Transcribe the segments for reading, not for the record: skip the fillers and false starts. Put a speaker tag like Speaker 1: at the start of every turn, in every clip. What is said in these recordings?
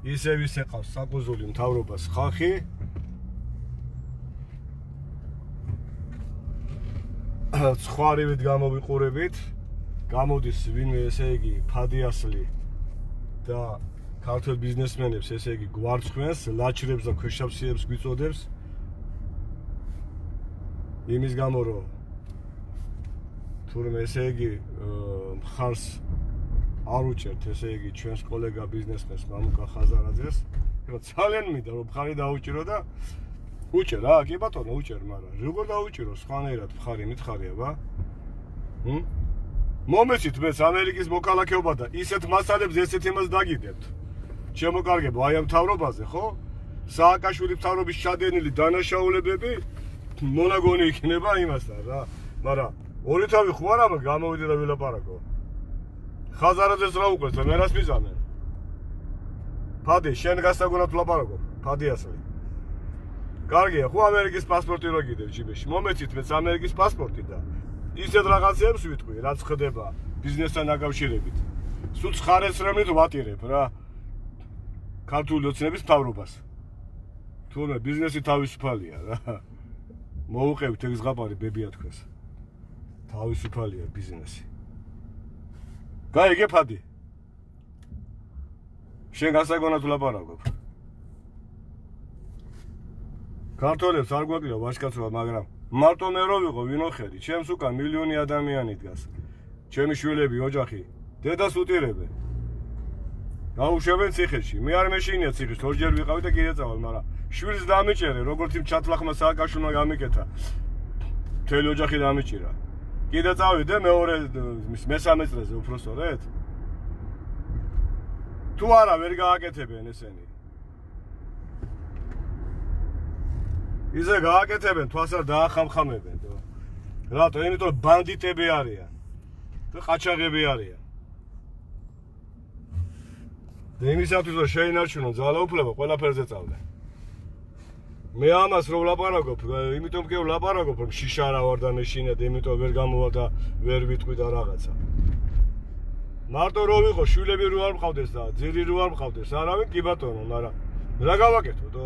Speaker 1: ისევ ისე ყავს საკუზული მთავრობას ხალხი. Ცხარივით გამოვიყურებით. გამოდის ვინმე ესე იგი ფადიასლი და ქართულ ბიზნესმენებს ესე იგი გვარცხვენს, ლაჩრებს და ქვეშავსიებს გვიწოდებს. იმის გამო რომ თურმე ესე იგი მხარს არ უჭერთ ესე იგი ჩვენს კოლეგა ბიზნესმენს მამუკა ხაზარაძეს. ძალიან მინდა რომ მხარი დაუჭირო და უჭერ რა, კი ბატონო, უჭერ, მაგრამ როგორ დაუჭირო სხვანაირად მხარი მითხარია ბა? მომეცით მეც ამერიკის მოქალაქეობა და ისეთ მასალებს ესეთ იმას დაგიგებთ. ჩემო კარგებო, აი ამ მთავრობაზე, ხო? სააკაშვილის მთავრობის ჩადენილი დანაშაულებები მონაგონი იქნება იმასთან რა. მაგრამ ორი თავი ხო არა გამოვიდე და ვილაპარაკო. ხაზარაძეს რა უყვეს და მე რას მიზამენ? ფადი, შენ გასაგონად ვლაპარაკო, ფადიასვე. კარგია, ხო ამერიკის პასპორტი რო გიდევ ჯიბეში. მომეცით მეც ამერიკის პასპორტი და ისეთ რაღაცებს ვიტყვი, რაც ხდება ბიზნესთან დაკავშირებით. სულ ცხარესრემლით ვატირებ რა. ქართული ოცნების მთავრობას. თუმცა ბიზნესი თავისუფალია რა. მოუყევით ეგ ზღაპარი ბებია თქვენს. თავისუფალია ბიზნესი. გაიგე ფადი. შენ გასაგონად ვლაპარაკობ. ქართველებს არ გვაკლია ვაჟკაცობა, მაგრამ მარტო მე რო ვიყო ვინო ხედი, ჩემს უკან მილიონი ადამიანი დგას. ჩემი შვილები, ოჯახი, დედას უტირებენ. გაუშვებენ ციხეში. მე არ მეშინია ციხეში, ორჯერ ვიყავი და კიდე წავალ, მაგრამ შვილს დამიჭერე, როგორც იმ ჩათლახმა სააკაშვილმა გამიკეთა. მთელი ოჯახი დამიჭირა. კიდე წავიდე მეორე მესამე წრეზე უბრალოდ. თუ არა ვერ გააკეთებენ ესენი. ისე გააკეთებენ, თვალს არ დაახამხამებენ. რატო? იმიტომ რომ ბანდიტები არიან და ყაჩაღები არიან. და იმისათვის რომ შეინარჩუნონ ძალაუფლება, ყველაფერზე წავდნენ. მე ამას რო ვლაპარაკობ, იმიტომ კი ვლაპარაკობ, რომ შიშა რა ვარ და მეშინია და იმიტომ ვერ გამოვა და ვერ ვიტყვი და რაღაცა. მარტო რო ვიყო, შვილები რო არ მყავდეს და ძირი რო არ მყავდეს, არავინ კი ბატონო, მაგრამ რა გავაკეთო თო?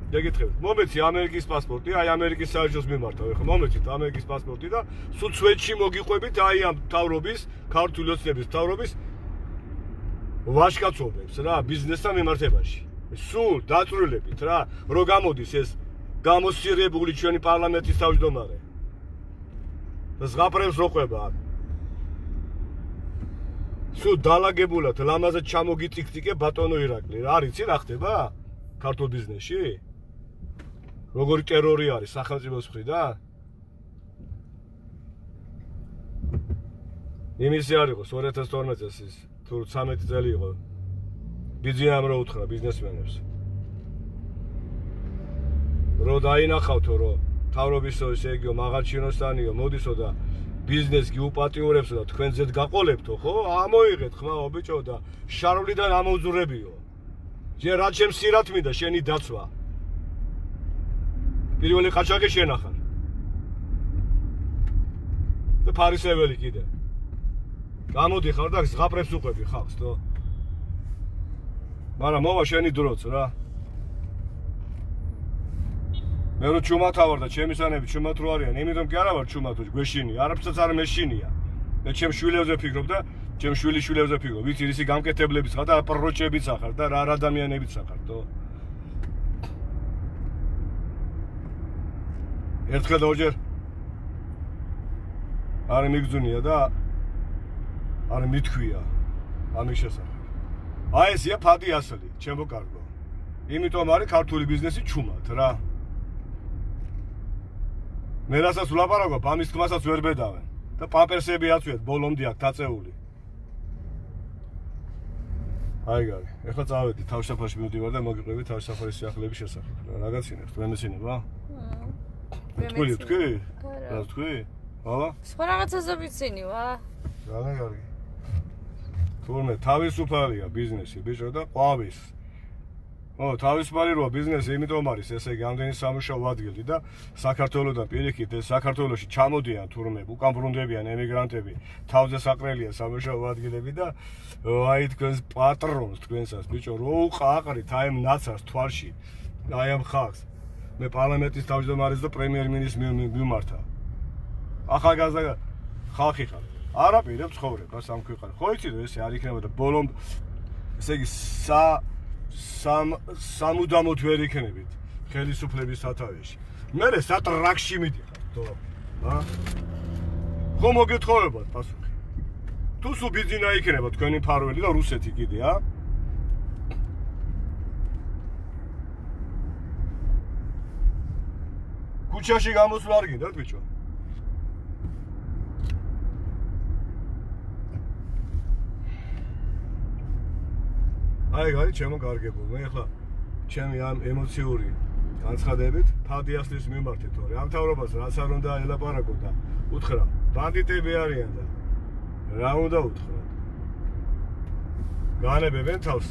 Speaker 1: გეკითხებით, მომეცი ამერიკის პასპორტი, აი ამერიკის საელჩოს მიმართავ, ხო, მომეცით ამერიკის პასპორტი და სულ სვეტში მოგიყვებით აი ამ მთავრობის, ქართული ოცნების მთავრობის ვაჟკაცობებს რა, ბიზნესთან მიმართებაში. სულ დაწვრილებით რა, რო გამოდის ეს გამოსცირებული ჩვენი პარლამენტის თავმჯდომარე. და ზღაპრებს რო ყვება. სულ დალაგებულად ლამაზად ჩამოგიწიკწიკე ბატონო ირაკლი. რა არიცი რა ხდება ქართულ ბიზნესში? როგორი ტერორი არის სახელმწიფოს მხრიდან? იმისი არ იყო 2012 წელს ის თუ 13 წელი იყო. ბიძიამ რო უთხრა ბიზნესმენებს. რო დაინახავთო რომ თავრობისო ესე იგი მაღალჩინოსთანიო მოდისო და ბიზნეს გიუპატიურებსო და თქვენ ზედ გაყოლებთო, ხო? ამოიღეთ ხმაო ბიჭო და შარვლიდან ამოვზურებიო. ჯერ რა ჩემს სირათ მინდა შენი დაცვა. პირველი ყაჩაღი შენ ახარ. და ფარისეველი კიდე. გამოდიხარ და ზღაპრებს უყვები ხალხს, თო? მაგრამ მოვა შენი დროც რა. მე რო ჩუმათა ვარ და ჩემისანები ჩუმათ რო არიან, იმიტომ კი არა ვარ ჩუმათო, გვეშინია, არაფერსაც არ მეშინია. მე ჩემ შვილებზე ფიქრობ და ჩემ შვილიშვილებზე ფიქრობ, ვიცი ისი გამკეთებლებიც ხარ და პროჭებიც ახარ და რა ადამიანებიც ახარ, თო? ერთხელ და ორჯერ არ მიგძუნია და არ მithქვია ამის შესახებ. აი ესია ფადი ასლი, ჩემო კარგო. იმიტომ არის ქართული ბიზნესი ჩუმად რა. მე რასაც ვლაპარაკობ, ამის თქმასაც ვერ ბედავენ და პამპერსები აწვიეთ ბოლომდე აქ დაწეული. აი გარი, ეხლა წავედი თავშაფარში მივდივარ და მოგიყვები თავშაფარის სიახლეების შესახებ. რა გაცინებთ, მე მეცინება? თქვი? რა თქვი? აბა?
Speaker 2: სხვა რაღაცაზე ვიცინი ვა.
Speaker 1: რა კარგი. თურმე თავისუფალია ბიზნესი, ბიჭო და ყვავის. თავისუფალი როა ბიზნესი იმიტომ არის, ესე იგი, ამდენი სამუშაო ადგილი და საქართველოსთან პირიქით ეს საქართველოში ჩამოდიან თურმე, უკან ბრუნდებიან ემიგრანტები, თავზე საყრელია სამუშაო ადგილები და აი თქვენს პატრონს, თქვენსაც, ბიჭო, რო უყაყრით აი ამ ნაცარს თვალში, აი ამ ხალხს. მე პარლამენტის თავმჯდომარეს და პრემიერ-მინისტრს მიმართა. ახალგაზრდა ხალხი ხარ. არ აპირებ ცხოვრებას ამ ქვეყანაში. ხო იცი რომ ესე არ იქნებოდა ბოლომ ესე იგი სამუდამოდ ვერ იქნებით ხელისუფლების სათავეში. მე სატრაქში მიდიხარ, თო. ხო მოგეთხოვებათ პასუხი. თუ სულ ბიზნესა იქნება თქვენი ფარველი და რუსეთი კიდე, ქუჩაში გამოსვლა არ გინდათ, ბიჭო? აი გარი ჩემო კარგებო, მე ახლა ჩემი ამ ემოციური განცხადებით ფადიასლის მიმართეთ, თორე ამ თავრობას რაც არ უნდა ელაპარაკო და უთხრა, ბანდიტები არიან და რა უნდა უთხრა? განებებენ თავს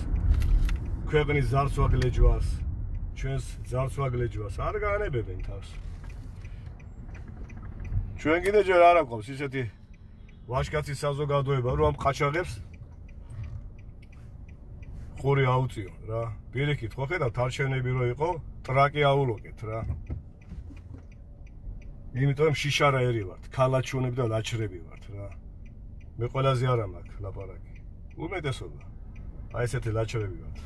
Speaker 1: ქვეყნის ძარცვაგლეჯვას, ჩვენს ძარცვაგლეჯვას არ განებებენ თავს. ჩვენ კიდე ჯერ არ აქვს ისეთი ვაჟკაცის საზოგადოება, რომ ამ ყაჩაღებს ხური აუწიო რა. პირიქით, ხო ხედავთ, არჩევნები რო იყო, ტრაკი აულოკეთ რა. იმიტომ შიშარაერი ვართ, ქალაჩუნები და ლაჩრები ვართ რა. მე ყველაზე არა მაქვს ლაპარაკი. უმეტესობა. აი ესეთი ლაჩრები ვართ.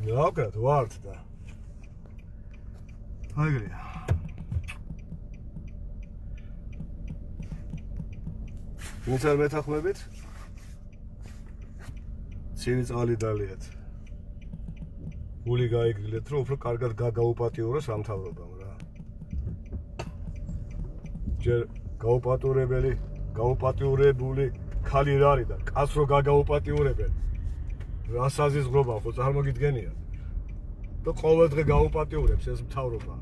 Speaker 1: ნაკრად ვართ და. აიგრია. ვინც არ მეთანხმებით? ცივი წყალი დალიათ. გული გაიგრილეთ, რომ უფრო კარგად გაგაუპატიუროს ამ თავრობამ რა. ჯერ გაუპატიურებული ქალი რა არის და კაცს რო გაგაუპატიურებენ. რა საზიზღრობა ხო წარმოგიდგენია? და ყოველდღე გაუპატიურებს ეს მთავრობა.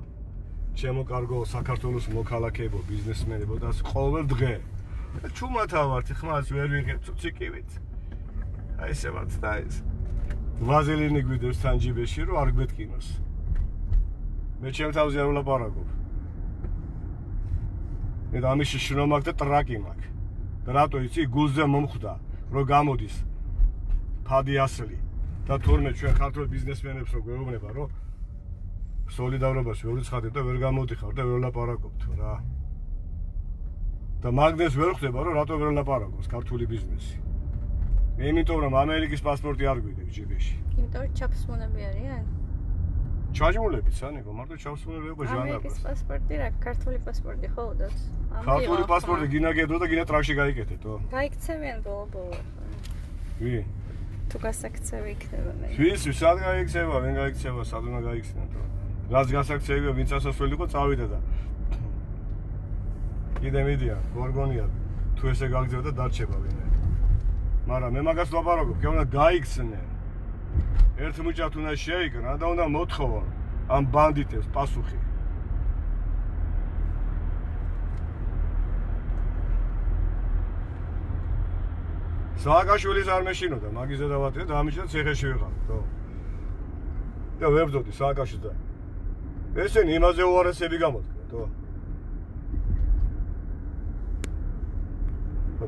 Speaker 1: ჩემო კარგო საქართველოს მოქალაქეებო, ბიზნესმენებო და ყოველდღე. ჩუმათა ვართ, ხმას ვერ ვიღებ ციკივით. აი ესე ვართ და ეს ვაზელინი გვიდევს თან ჯიბეში რომ არ გვეთკინოს. მე ჩემ თავზე არ ვლაპარაკობ. მე ამის შრომა მაქვს და ტრაკი მაქვს. და რატო იცი გულზე მომხვდა რომ გამოდის ფადიასლი და თურმე ჩვენ ქართულ ბიზნესმენებს რო გვეუბნება რომ სოლიდარობას ვერ ვიცხადებ და ვერ გამოდიხარ და ვერ ვლაპარაკობთ რა. და მაგდეს ვერ ხვდება რომ რატო ვერ ვლაპარაკობს ქართული ბიზნესი. იმიტომ რომ ამერიკის პასპორტი არ გვიდევს ჯიბეში.
Speaker 2: იმიტომ რომ ჩაფსმუნები არიან?
Speaker 1: ჩაჯმულები სანიკო, მარტო ჩაფსმუნები უკვე ჟანრა.
Speaker 2: ამერიკის პასპორტი რა, ქართული პასპორტი ხო უდავს?
Speaker 1: ქართული პასპორტი გინა გედო და გინა ტრაქში გაიკეთეთო.
Speaker 2: გაიქცევიან ბოლო-ბოლო.
Speaker 1: ვი?
Speaker 2: თუ გასაქცევი იქნება მე.
Speaker 1: ვის სად გაიქცევა, ვენ გაიქცევა, სად უნდა გაიქცნენ თო. რაც გასაქცევია, ვინც ასასვლელი იყო, წავიდა და კიდე მიდია, გორგონია. თუ ესე გაგზავნა და დარჩება ვინმე. მაგრამ მე მაგას ვაპარაკობ, კი უნდა გაიქცნენ. ერთ მუჭად უნდა შეიკრა და უნდა მოთხოვონ ამ ბანდიტებს პასუხი. სააკაშვილის არ მეშინოდა, მაგის ზედავატია და ამის შემდეგ ციხეში ვიყავ, ხო. და ვერ ვბძოდი სააკაშვილს და ესენი იმაზე უარესები გამოდგნენ, ხო.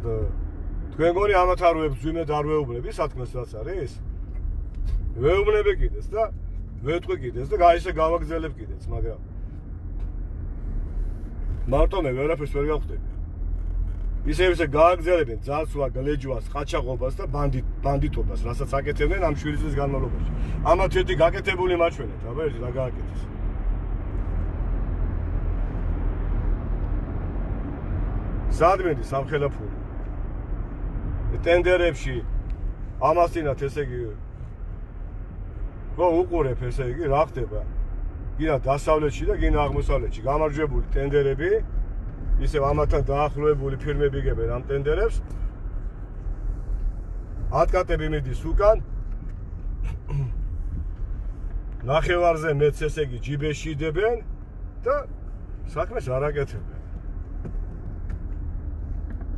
Speaker 1: და თქვენ გონი ამათ არ ვებძვიმეთ, არ ვეუბნები სათქმეს რაც არის? ვეუბნები კიდეც და ვეთყვი კიდეც და ისე გავაგზელებ კიდეც, მაგრამ მარტო მე ვერაფერს ვერ გავხდები. ისე გააგზელებენ ძალსვა, გლეჯვას, ყაჩაღობას და ბანდიტობას, რასაც აკეთებდნენ ამ შვილის განმავლობაში. ამათ ერთი გაკეთებული მაჩვენეთ, აბა ერთი რა გააკეთეს. ზადმენდი სამხელაფური. ტენდერებში ამასინათ ესე იგი ხო უყურებ ესე იგი რა ხდება? გინა დასავლეთში და გინა აღმოსავლეთში გამარჯვებული ტენდერები ისევ ამათთან დაახლოებული ფირმები იგებენ ამ ტენდერებს. ატკატები მიდის უკან. ნახევარზე მეც ესე იგი ჯიბეში იდებენ და საქმეს არ აკეთებენ.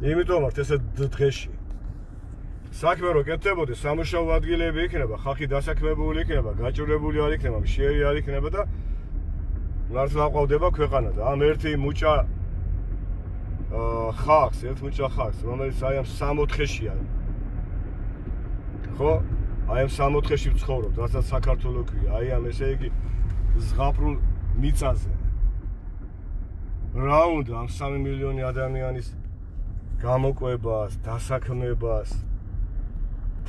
Speaker 1: იმიტომ ვართ ესე დღეში. საქმე რო კეთდებოდეს, სამუშაო ადგილები იქნება, ხალხი დასაქმებული იქნება, გაჭირვებული არ იქნება, მშიერი არ იქნება და მართლა აყვავდება ქვეყანა და ამ ერთი მუჭა ხალხს, რომელიც აი ამ 64-შია. ხო? აი ამ 64-ში ვცხოვრობ, რასაც საქართველოს ქვია, აი ამ ესე იგი ზღაპრულ მიწაზე. რა უნდა ამ 3 მილიონი ადამიანის გამოკვებას, დასაქმებას,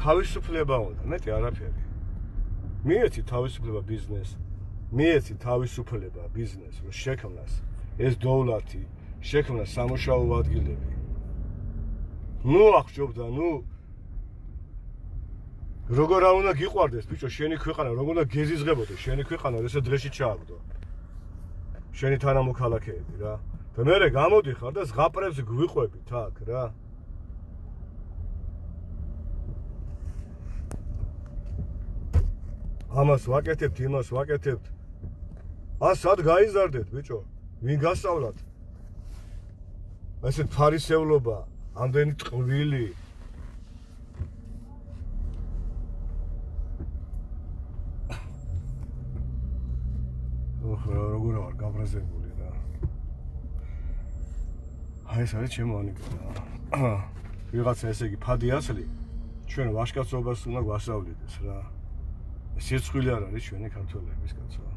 Speaker 1: თავისუფლება უნდა, მეტი არაფერი. მიეცი თავისუფლება ბიზნეს, მიეცი თავისუფლება ბიზნეს, რომ შექმნას ეს დოვლათი, შექმნას სამუშაო ადგილები. ნუ აღჭობდა, ნუ როგორ არ უნდა გიყვარდეს, ბიჭო, შენი ქვეყანა, როგორ უნდა გეზიზღებოდეს, შენი ქვეყანა, ესე დღეში ჩააგდო. შენი თანამოქალაქეები რა. და მე გამოდიხარ და ზღაპრებს გვიყვებით აქ რა. ამას ვაკეთებთ, იმას ვაკეთებთ. სად გაიზარდეთ, ბიჭო? ვინ გასწავლათ? ესეთ ფარისევლობა, ამდენი ტყვილი. როგორ ვარ გაბრაზებული რა. ეს არის ჩემო ანეკდოტა. ვიღაცა ესე იგი ფადი ასლი, ჩვენ ვაჟკაცობას უნდა გვასწავლიდეს რა. სირცხვილი არ არის ჩვენი ქართველების კაცო.